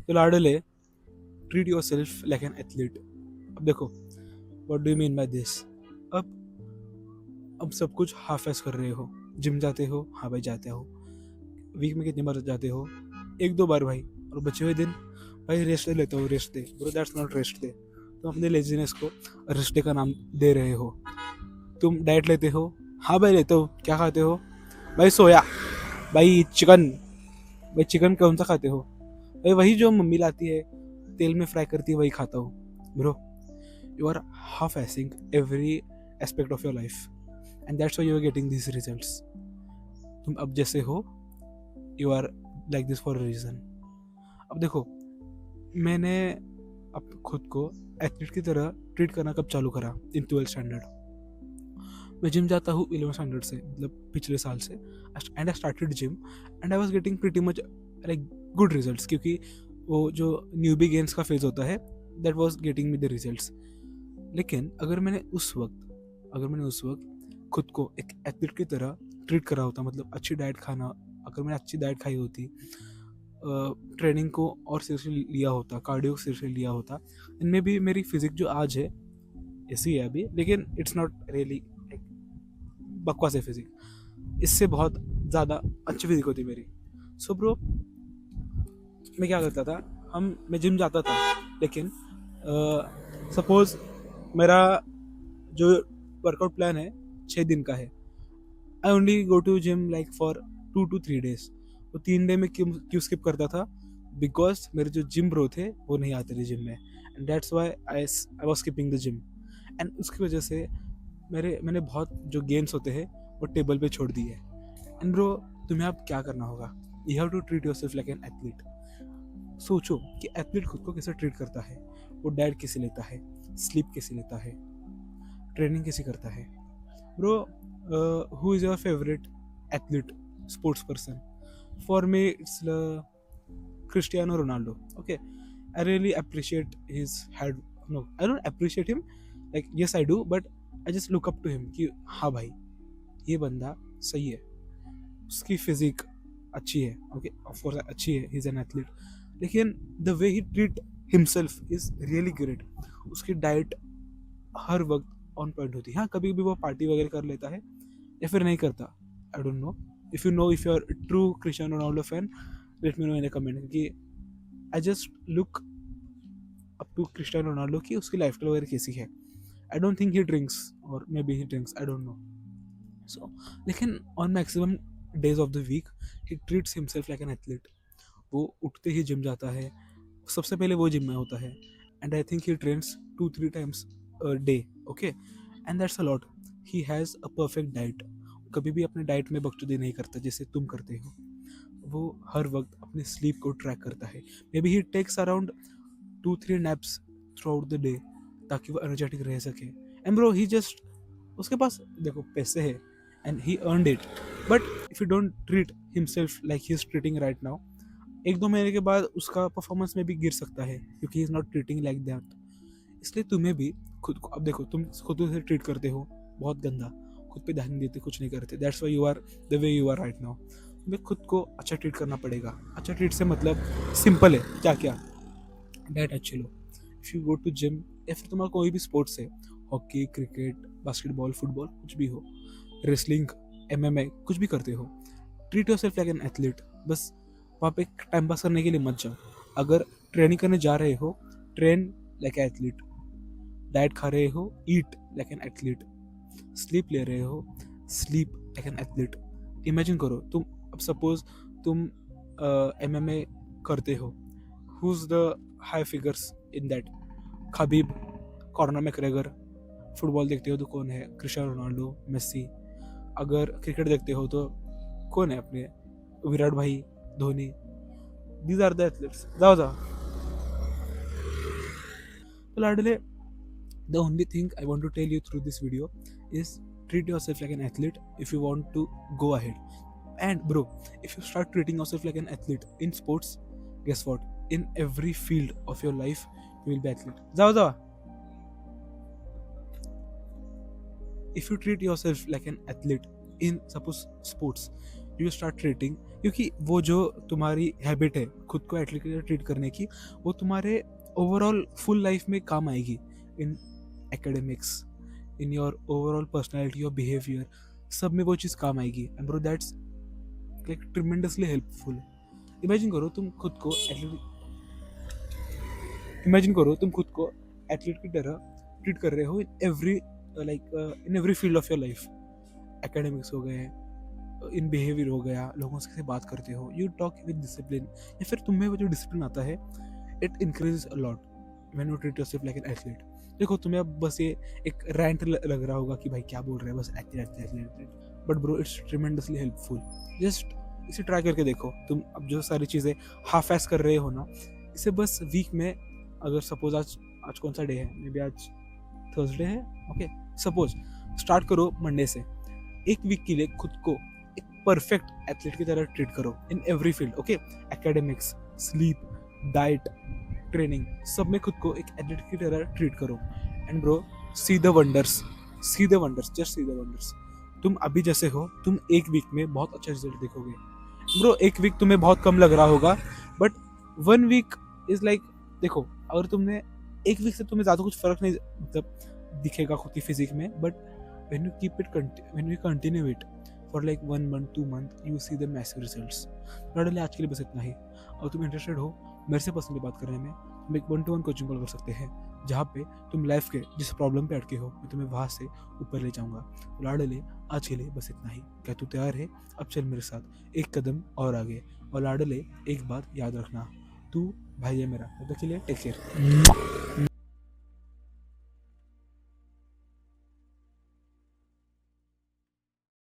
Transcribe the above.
तो लाडले, treat yourself like an athlete. अब देखो, what do you mean by this. अब अब सब कुछ हाफ एस कर रहे हो। जिम जाते हो, हाँ भाई जाते हो। वीक में कितनी बार जाते हो? एक दो बार भाई। और बचे हुए दिन भाई रेस्ट ले लेते हो, rest day. Bro that's not rest day. तुम अपने लेजीनेस को रेस्ट डे का नाम दे रहे हो। तुम डाइट लेते हो, हाँ भाई लेते हो। क्या खाते हो भाई? सोया। भाई चिकन। भाई चिकन कौन सा खाते हो भाई? वही जो मम्मी लाती है, तेल में फ्राई करती है, वही खाता हूँ। Bro, you are half assing every aspect of your life, and that's why you are getting this results. तुम अब जैसे हो, you are like this for a reason. अब देखो, मैंने अब खुद को एथलीट की तरह ट्रीट करना कब चालू करा? इन 12th स्टैंडर्ड। मैं जिम जाता हूँ 11th स्टैंडर्ड से, मतलब पिछले साल से। And I started gym and I was getting pretty much like good results, क्योंकि वो जो न्यूबी गेम्स का फेज होता है, that was getting me the results. लेकिन अगर मैंने उस वक्त खुद को एक एथलीट की तरह ट्रीट करा होता, मतलब अच्छी डाइट खाना, अगर मैंने अच्छी डाइट खाई होती, ट्रेनिंग को और सीरियसली लिया होता, कार्डियो को सीरियसली लिया होता, इनमें भी मेरी फिजिक जो आज है ऐसी है अभी, लेकिन इट्स नॉट रियली बकवास है फिजिक। इससे बहुत ज़्यादा अच्छी फिजिक होती मेरी। सो ब्रो, मैं क्या करता था, मैं जिम जाता था, लेकिन सपोज मेरा जो वर्कआउट प्लान है 6 दिन का है, I only go to gym like for 2 to 3 days। तो 3 डे में क्यों क्यों स्किप करता था? बिकॉज मेरे जो जिम ब्रो थे वो नहीं आते थे जिम में, and that's why I was skipping the gym. And उसकी वजह से मैंने बहुत जो गेम्स होते हैं वो टेबल पे छोड़ दिए। एंड ब्रो, तुम्हें अब क्या करना होगा? You have to treat yourself like an athlete. सोचो कि एथलीट खुद को कैसे ट्रीट करता है। वो डाइट कैसे लेता है, स्लीप कैसे लेता है, ट्रेनिंग कैसे करता है। Bro, who is your favorite athlete, sports person? For me, it's Cristiano Ronaldo. Okay, I really appreciate his head. No, I don't appreciate him. Like, yes, I do, but I just look up to him. कि हाँ भाई, ये बंदा सही है, उसकी physique अच्छी है। ओके, ऑफ कोर्स अच्छी है, ही इज एन एथलीट। लेकिन the way he treat himself is really great. उसकी डाइट हर वक्त ऑन पॉइंट होती है। हाँ, कभी भी वो पार्टी वगैरह कर लेता है या फिर नहीं करता, I don't know. If you are true Cristiano Ronaldo fan, let me know in the comment, क्योंकि I just look up to Cristiano Ronaldo की उसकी लाइफस्टाइल वगैरह कैसी है। I don't think he drinks, और maybe he drinks, I don't know. So लेकिन on maximum days of the week he treats himself like an athlete. वो उठते ही gym जाता है, सबसे पहले वो जिम में होता है, and I think he trains 2-3 times a day। Okay, and that's a lot. He has a perfect diet. कभी भी अपने डाइट में बकचोदी नहीं करता जैसे तुम करते हो। वो हर वक्त अपने स्लीप को ट्रैक करता है। Maybe he takes around 2-3 naps throughout the day, ताकि वो एनर्जेटिक रह सके। एंड ब्रो, ही जस्ट, उसके पास देखो पैसे है and he earned it, but if you don't treat himself like he is treating right now, 1-2 महीने के बाद उसका परफॉर्मेंस में भी गिर सकता है, क्योंकि he is not treating like that. इसलिए तुम्हें भी खुद को, अब देखो तुम खुद से ट्रीट करते हो बहुत गंदा, खुद पे ध्यान नहीं देते, कुछ नहीं करते। That's why you are the way you are right now. तुम्हें खुद को अच्छा ट्रीट करना पड़ेगा। अच्छा ट्रीट से मतलब सिंपल है, क्या क्या, डाइट अच्छी लो। If you go to gym, या फिर तुम्हारा कोई भी स्पोर्ट्स है, हॉकी, क्रिकेट, बास्केटबॉल, फुटबॉल, कुछ भी हो, रेसलिंग, MMA, कुछ भी करते हो, treat yourself like an athlete. बस वहाँ पे टाइम पास करने के लिए मत जाओ। अगर ट्रेनिंग करने जा रहे हो, ट्रेन लाइक एथलीट। डाइट खा रहे हो, eat like an athlete. Sleep ले रहे हो, sleep like an athlete. Imagine करो, तुम अब सपोज तुम MMA करते हो, who is the high figures in that? Khabib, Conor McGregor. Football देखते हो तो कौन है? Cristiano Ronaldo, Messi. अगर क्रिकेट देखते हो तो कौन है अपने? विराट भाई, Dhoni. These are the athletes. जाओ जाओ। तो लाडले, the only thing I want to tell you through this video is treat yourself like an athlete if you want to go ahead. And bro, if you start treating yourself like an athlete in sports, guess what? In every field of your life, you will be athlete. Zao zao. If you treat yourself like an athlete in suppose sports, you start treating, क्योंकि वो जो तुम्हारी habit है खुद को athlete की तरह treat करने की, वो तुम्हारे ओवरऑल फुल लाइफ में काम आएगी, in academics, in your overall personality और बिहेवियर, सब में वो चीज़ काम आएगी। And bro that's like tremendously helpful. Imagine करो तुम खुद को एथलीट की तरह ट्रीट कर रहे हो in every field of your life. Academics हो गए, इन बिहेवियर हो गया, लोगों से बात करते हो, यू टॉक विद डिसिप्लिन, या फिर तुम्हें वो जो डिसिप्लिन आता है it increases a lot when you treat yourself like an athlete. देखो तुम्हें अब बस ये एक रैंट लग रहा होगा कि भाई क्या बोल रहे हैं, बस athlete, but bro it's tremendously helpful. Just इसे ट्राई करके देखो। तुम अब जो सारी चीज़ें हाफ एस कर रहे हो ना, इसे बस वीक में, अगर सपोज आज कौन सा डे है, मे बी आज थर्सडे है, ओके, सपोज स्टार्ट करो मंडे से। एक वीक के लिए खुद को एक परफेक्ट एथलीट की तरह ट्रीट करो in every field, okay, academics, sleep, diet, training, सब में खुद को एक एथलीट की तरह ट्रीट करो। And bro see the wonders, just see the wonders. तुम अभी जैसे हो, तुम एक वीक में बहुत अच्छा रिजल्ट देखोगे। ब्रो एक वीक तुम्हें बहुत कम लग रहा होगा, बट 1 वीक इज लाइक, देखो अगर तुमने एक वीक से तुम्हें ज़्यादा कुछ फर्क नहीं मतलब दिखेगा खुद की फिजिक में, but when you continue it for like 1 month 2 month, you see the massive results। लड़ले आज के लिए बस इतना ही। और तुम इंटरेस्टेड हो मेरे से पर्सनली बात करने में, तुम एक 1-to-1 कोचिंग कॉल कर सकते हैं, जहाँ पे तुम लाइफ के जिस प्रॉब्लम पे अटके हो मैं तुम्हें वहाँ से ऊपर ले जाऊँगा। तो लाडले आज के लिए बस इतना ही। क्या तू तैयार है? अब चल मेरे साथ एक कदम और आगे। और लाडले एक बात याद रखना, तू भाई है मेरा। तब तक के लिए टेक केयर।